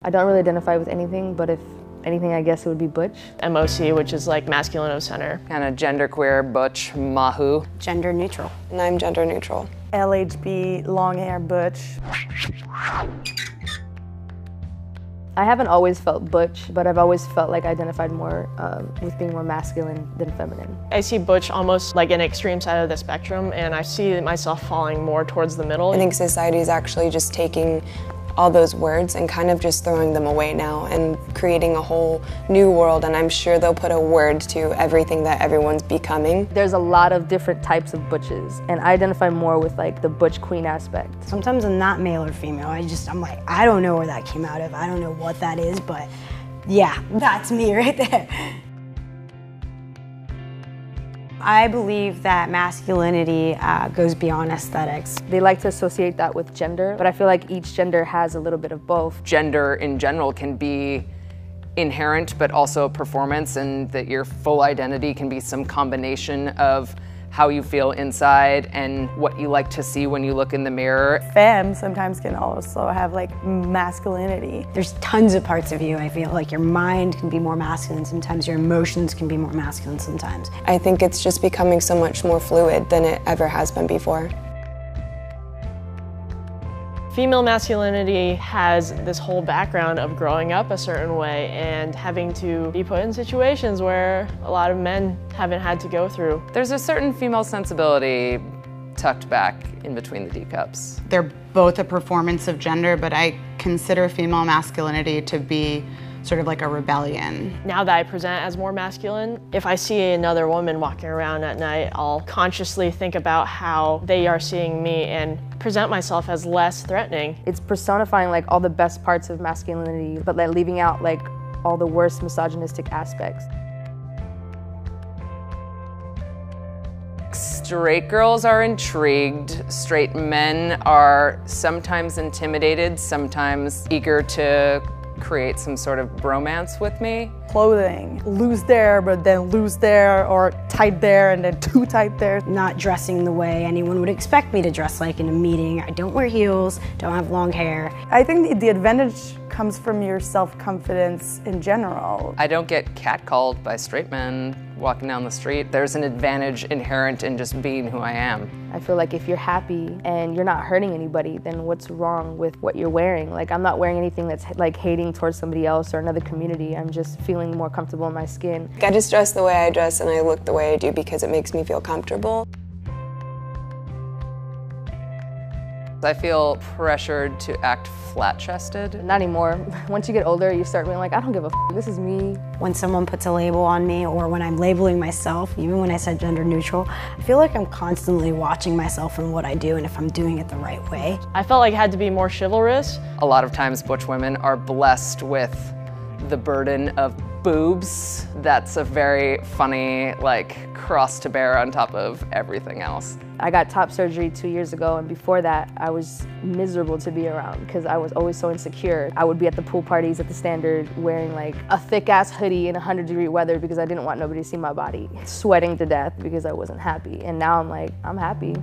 I don't really identify with anything, but if anything, I guess it would be butch. MOC, which is like masculine of center. Kind of genderqueer, butch, mahu. Gender neutral. And I'm gender neutral. LHB, long hair, butch. I haven't always felt butch, but I've always felt like I identified more with being more masculine than feminine. I see butch almost like an extreme side of the spectrum, and I see myself falling more towards the middle. I think society is actually just taking all those words and kind of just throwing them away now and creating a whole new world, and I'm sure they'll put a word to everything that everyone's becoming. There's a lot of different types of butches, and I identify more with like the butch queen aspect. Sometimes I'm not male or female. I'm like, I don't know where that came out of. I don't know what that is, but yeah, that's me right there. I believe that masculinity goes beyond aesthetics. They like to associate that with gender, but I feel like each gender has a little bit of both. Gender in general can be inherent, but also a performance, and that your full identity can be some combination of how you feel inside and what you like to see when you look in the mirror. Femme sometimes can also have like masculinity. There's tons of parts of you. I feel like your mind can be more masculine sometimes, your emotions can be more masculine sometimes. I think it's just becoming so much more fluid than it ever has been before. Female masculinity has this whole background of growing up a certain way and having to be put in situations where a lot of men haven't had to go through. There's a certain female sensibility tucked back in between the D cups. They're both a performance of gender, but I consider female masculinity to be sort of like a rebellion. Now that I present as more masculine, if I see another woman walking around at night, I'll consciously think about how they are seeing me and present myself as less threatening. It's personifying like all the best parts of masculinity, but like leaving out like all the worst misogynistic aspects. Straight girls are intrigued. Straight men are sometimes intimidated, sometimes eager to create some sort of bromance with me. Clothing, loose there, but then loose there, or tight there and then too tight there. Not dressing the way anyone would expect me to dress like in a meeting. I don't wear heels, don't have long hair. I think the advantage comes from your self-confidence in general. I don't get catcalled by straight men walking down the street. There's an advantage inherent in just being who I am. I feel like if you're happy and you're not hurting anybody, then what's wrong with what you're wearing? Like, I'm not wearing anything that's like hating towards somebody else or another community. I'm just feeling more comfortable in my skin. I just dress the way I dress and I look the way I do because it makes me feel comfortable. I feel pressured to act flat-chested. Not anymore. Once you get older, you start being like, I don't give a f, this is me. When someone puts a label on me, or when I'm labeling myself, even when I said gender neutral, I feel like I'm constantly watching myself and what I do and if I'm doing it the right way. I felt like I had to be more chivalrous. A lot of times butch women are blessed with the burden of boobs. That's a very funny, like, cross to bear on top of everything else. I got top surgery 2 years ago, and before that, I was miserable to be around because I was always so insecure. I would be at the pool parties at the Standard wearing like a thick-ass hoodie in 100-degree weather because I didn't want nobody to see my body, sweating to death because I wasn't happy. And now I'm like, I'm happy.